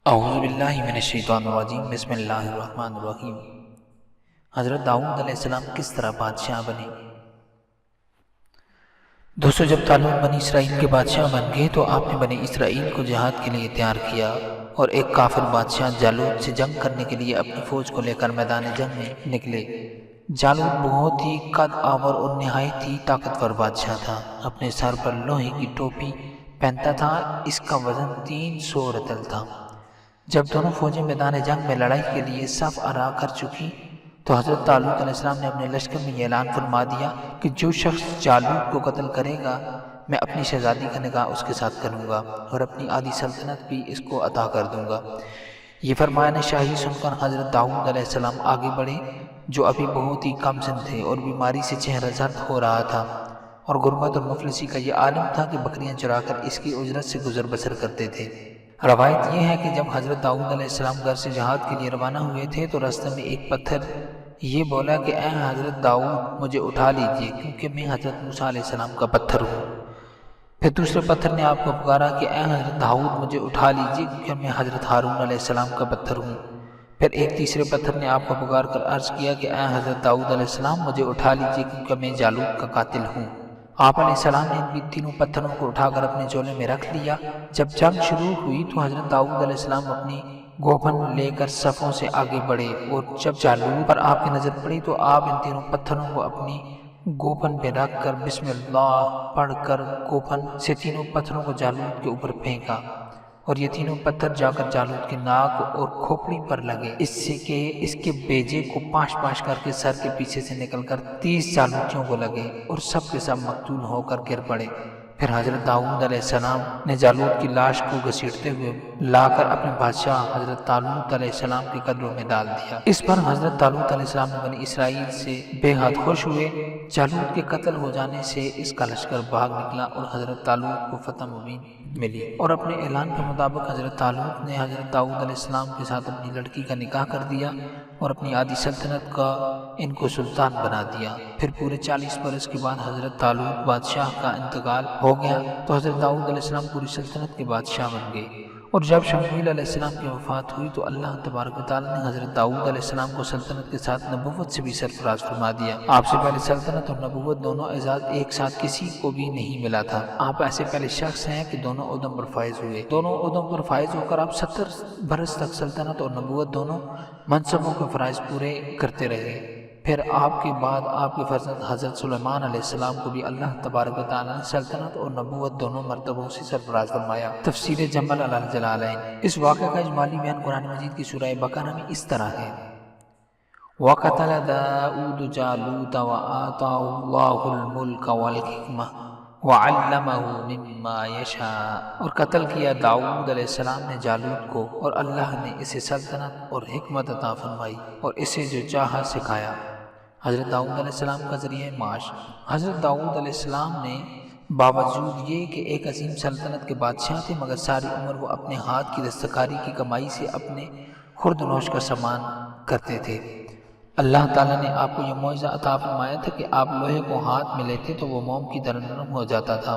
اعوذ باللہ من الشیطان الرجیم بسم اللہ الرحمن الرحیم۔ حضرت داؤد علیہ السلام کس طرح بادشاہ بنے؟ دوستو، جب طالوت بنی اسرائیل کے بادشاہ بن گئے تو آپ نے بنی اسرائیل کو جہاد کے لیے تیار کیا اور ایک کافر بادشاہ جالوت سے جنگ کرنے کے لیے اپنی فوج کو لے کر میدان جنگ میں نکلے۔ جالوت بہت ہی قد آور اور نہایت ہی طاقتور بادشاہ تھا۔ اپنے سر پر لوہے کی ٹوپی پہنتا تھا، اس کا وزن 300 رطل تھا۔ جب دونوں فوجیں میدان جنگ میں لڑائی کے لیے صف آرا کر چکی تو حضرت طالوت علیہ السلام نے اپنے لشکر میں یہ اعلان فرما دیا کہ جو شخص جالوت کو قتل کرے گا میں اپنی شہزادی کا نکاح اس کے ساتھ کروں گا اور اپنی آدھی سلطنت بھی اس کو عطا کر دوں گا۔ یہ فرمان شاہی سن کر حضرت داؤد علیہ السلام آگے بڑھے، جو ابھی بہت ہی کم سن تھے اور بیماری سے چہرہ زرد ہو رہا تھا، اور غربت اور مفلسی کا یہ عالم تھا کہ بکریاں چرا کر اس کی اجرت سے گزر بسر کرتے تھے۔ روایت یہ ہے کہ جب حضرت داؤد علیہ السلام گھر سے جہاد کے لیے روانہ ہوئے تھے تو راستے میں ایک پتھر یہ بولا کہ اے حضرت داؤد، مجھے اٹھا لیجئے کیونکہ میں حضرت موسیٰ علیہ السلام کا پتھر ہوں۔ پھر دوسرے پتھر نے آپ کو پکارا کہ اے حضرت داؤد، مجھے اٹھا لیجئے کیونکہ میں حضرت ہارون علیہ السلام کا پتھر ہوں۔ پھر ایک تیسرے پتھر نے آپ کو پکار کر عرض کیا کہ اے حضرت داؤد علیہ السلام، مجھے اٹھا لیجئے کیونکہ میں جالوت کا قاتل ہوں۔ آپ علیہ السلام نے ان تینوں پتھروں کو اٹھا کر اپنے جولے میں رکھ لیا۔ جب جنگ شروع ہوئی تو حضرت داؤد علیہ السلام اپنی گوپن لے کر صفوں سے آگے بڑھے، اور جب جالوت پر آپ کی نظر پڑی تو آپ ان تینوں پتھروں کو اپنی گوپن پہ رکھ کر بسم اللہ پڑھ کر گوپن سے تینوں پتھروں کو جالوت کے اوپر پھینکا، اور یہ تینوں پتھر جا کر جالوت کے ناک اور کھوپڑی پر لگے، اس سے کہ اس کے بیجے کو پاش پاش کر کے سر کے پیچھے سے نکل کر 30 جالوتیوں کو لگے اور سب کے سب مقتول ہو کر گر پڑے۔ پھر حضرت داؤد علیہ السلام نے جالوت کی لاش کو گھسیٹتے ہوئے لا کر اپنے بادشاہ حضرت طالوت علیہ السلام کی قدروں میں ڈال دیا۔ اس پر حضرت طالوت علیہ السلام نے بنی اسرائیل سے بے حد خوش ہوئے۔ جالوت کے قتل ہو جانے سے اس کا لشکر بھاگ نکلا اور حضرت طالوت کو فتح مبین ملی، اور اپنے اعلان کے مطابق حضرت طالوت نے حضرت داؤد علیہ السلام کے ساتھ اپنی لڑکی کا نکاح کر دیا اور اپنی آدھی سلطنت کا ان کو سلطان بنا دیا۔ پھر پورے 40 برس کے بعد حضرت طالوت بادشاہ کا انتقال ہو گیا تو حضرت داؤد علیہ السلام پوری سلطنت کے بادشاہ بن گئے، اور جب شمویل علیہ السلام کی وفات ہوئی تو اللہ تبارک و تعالیٰ نے حضرت داؤد علیہ السلام کو سلطنت کے ساتھ نبوت سے بھی سرفراز فرما دیا۔ آپ سے پہلے سلطنت اور نبوت دونوں اعزاز ایک ساتھ کسی کو بھی نہیں ملا تھا۔ آپ ایسے پہلے شخص ہیں کہ دونوں عدم پر فائز ہوئے۔ دونوں عدم پر فائز ہو کر آپ 70 برس تک سلطنت اور نبوت دونوں منصبوں کے فرائض پورے کرتے رہے۔ پھر آپ کے بعد آپ کے فرزند حضرت سلیمان علیہ السلام کو بھی اللہ تبارک و تعالیٰ نے سلطنت اور نبوت دونوں مرتبوں سے سرفراز فرمایا۔ تفسیر جمل علی الجلالین۔ اس واقعہ کا اجمالی بیان قرآن مجید کی سورہ بقرہ میں اس طرح ہے: وَقَتَلَ دَاؤُدُ جَالُوتَ وَآتَاهُ اللَّهُ الْمُلْكَ وَالْحِكْمَةَ وَعَلَّمَهُ مِمَّا يَشَاءُ۔ اور قتل کیا داؤد علیہ السلام نے جالوت کو، اور اللہ نے اسے سلطنت اور حکمت عطا فرمائی اور اسے جو چاہا سکھایا۔ حضرت داؤد علیہ السلام کا ذریعہ معاش۔ حضرت داؤد علیہ السلام نے باوجود یہ کہ ایک عظیم سلطنت کے بادشاہ تھے، مگر ساری عمر وہ اپنے ہاتھ کی دستکاری کی کمائی سے اپنے خورد و نوش کا سامان کرتے تھے۔ اللہ تعالیٰ نے آپ کو یہ معجزہ عطا فرمایا تھا کہ آپ لوہے کو ہاتھ میں لیتے تو وہ موم کی طرح نرم ہو جاتا تھا،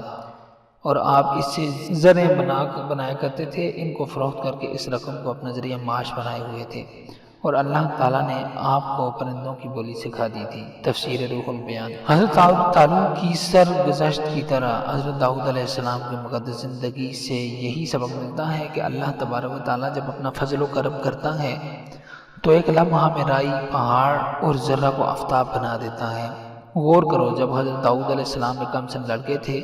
اور آپ اس سے زریں بنایا کرتے تھے، ان کو فروخت کر کے اس رقم کو اپنا ذریعہ معاش بنائے ہوئے تھے، اور اللہ تعالیٰ نے آپ کو پرندوں کی بولی سکھا دی تھی۔ تفسیر روح البیان۔ حضرت طالوت کی سرگزشت کی طرح حضرت داؤد علیہ السلام کی مقدس زندگی سے یہی سبق ملتا ہے کہ اللہ تبارک و تعالیٰ جب اپنا فضل و کرم کرتا ہے تو ایک لمحہ میں رائی، پہاڑ اور ذرہ کو آفتاب بنا دیتا ہے۔ غور کرو، جب حضرت داؤد علیہ السلام ایک کم سن لڑکے تھے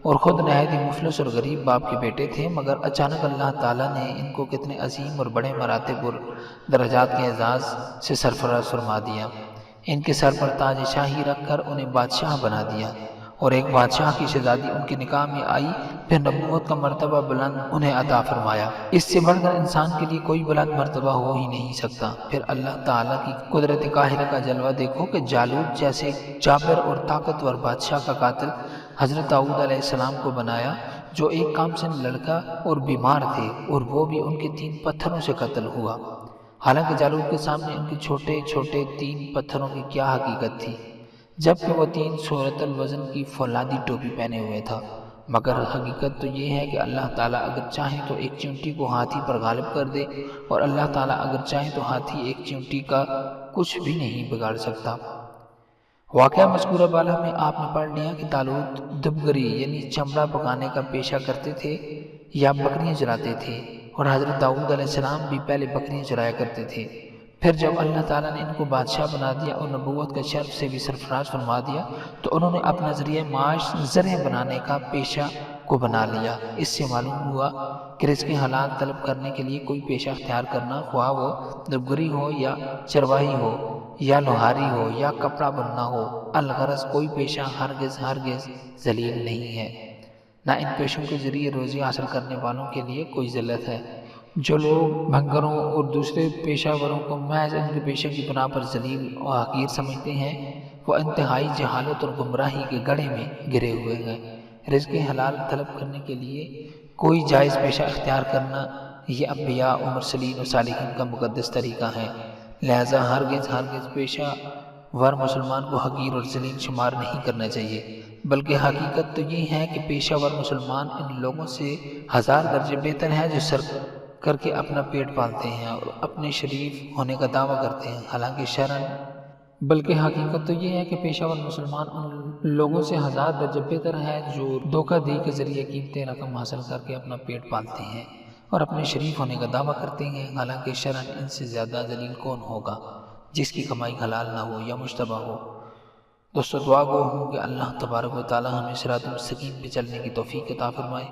اور خود نہایت ہی مفلس اور غریب باپ کے بیٹے تھے، مگر اچانک اللہ تعالیٰ نے ان کو کتنے عظیم اور بڑے مراتب اور درجات کے اعزاز سے سرفراز فرما دیا۔ ان کے سر پر تاج شاہی رکھ کر انہیں بادشاہ بنا دیا، اور ایک بادشاہ کی شہزادی ان کے نکاح میں آئی، پھر نبوت کا مرتبہ بلند انہیں عطا فرمایا۔ اس سے بڑھ کر انسان کے لیے کوئی بلند مرتبہ ہو ہی نہیں سکتا۔ پھر اللہ تعالیٰ کی قدرت قاہرہ کا جلوہ دیکھو کہ جالوت جیسے جابر اور طاقتور بادشاہ کا قاتل حضرت داؤد علیہ السلام کو بنایا، جو ایک کم سن لڑکا اور بیمار تھے، اور وہ بھی ان کے 3 پتھروں سے قتل ہوا۔ حالانکہ جالوت کے سامنے ان کے چھوٹے چھوٹے 3 پتھروں کی کیا حقیقت تھی، جبکہ وہ 300 رطل وزن کی فولادی ٹوپی پہنے ہوئے تھا۔ مگر حقیقت تو یہ ہے کہ اللہ تعالیٰ اگر چاہیں تو ایک چونٹی کو ہاتھی پر غالب کر دے، اور اللہ تعالیٰ اگر چاہیں تو ہاتھی ایک چونٹی کا کچھ بھی نہیں بگاڑ سکتا۔ واقعہ مذکورہ بالا میں آپ نے پڑھ لیا کہ طالوت دبگری یعنی چمڑا پکانے کا پیشہ کرتے تھے یا بکریاں چراتے تھے، اور حضرت داؤد علیہ السلام بھی پہلے بکریاں چرایا کرتے تھے۔ پھر جب اللہ تعالیٰ نے ان کو بادشاہ بنا دیا اور نبوت کا شرف سے بھی سرفراز فرما دیا تو انہوں نے اپنا ذریعہ معاش زرع بنانے کا پیشہ کو بنا لیا۔ اس سے معلوم ہوا کہ رزق حلال طلب کرنے کے لیے کوئی پیشہ اختیار کرنا، خواہ وہ دبگری ہو یا چرواہی ہو یا لوہاری ہو یا کپڑا بننا ہو، الغرض کوئی پیشہ ہرگز ذلیل نہیں ہے، نہ ان پیشوں کے ذریعے روزی حاصل کرنے والوں کے لیے کوئی ذلت ہے۔ جو لوگ بھنگروں اور دوسرے پیشہ وروں کو محض ان کے پیشے کی بنا پر ذلیل اور حقیر سمجھتے ہیں، وہ انتہائی جہالت اور گمراہی کے گڑھے میں گرے ہوئے ہیں۔ رزق حلال طلب کرنے کے لیے کوئی جائز پیشہ اختیار کرنا یہ انبیاء و مرسلین و صالحین کا مقدس طریقہ ہے، لہذا ہرگز پیشہ ور مسلمان کو حقیر اور ذلیل شمار نہیں کرنا چاہیے، بلکہ حقیقت تو یہ ہے کہ پیشہ ور مسلمان ان لوگوں سے 1000 درجے بہتر ہے جو سر کر کے اپنا پیٹ پالتے ہیں اور اپنے شریف ہونے کا دعویٰ کرتے ہیں، حالانکہ شرعاً بلکہ حقیقت تو یہ ہے کہ پیشہ ور مسلمان ان لوگوں سے 1000 درجے بہتر ہے جو دھوکہ دہی کے ذریعے قیمتی رقم حاصل کر کے اپنا پیٹ پالتے ہیں اور اپنے شریف ہونے کا دعویٰ کرتے ہیں، حالانکہ شرعاً ان سے زیادہ ذلیل کون ہوگا جس کی کمائی حلال نہ ہو یا مشتبہ ہو۔ دوستو دعا گو ہوں کہ اللہ تبارک و تعالی ہمیں صراط مستقیم پہ چلنے کی توفیق عطا فرمائے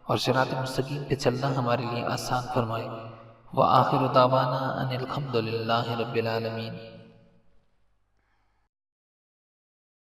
اور صراط مستقیم پہ چلنا ہمارے لیے آسان فرمائے۔ وآخر دعوانا ان الحمد للہ رب العالمین۔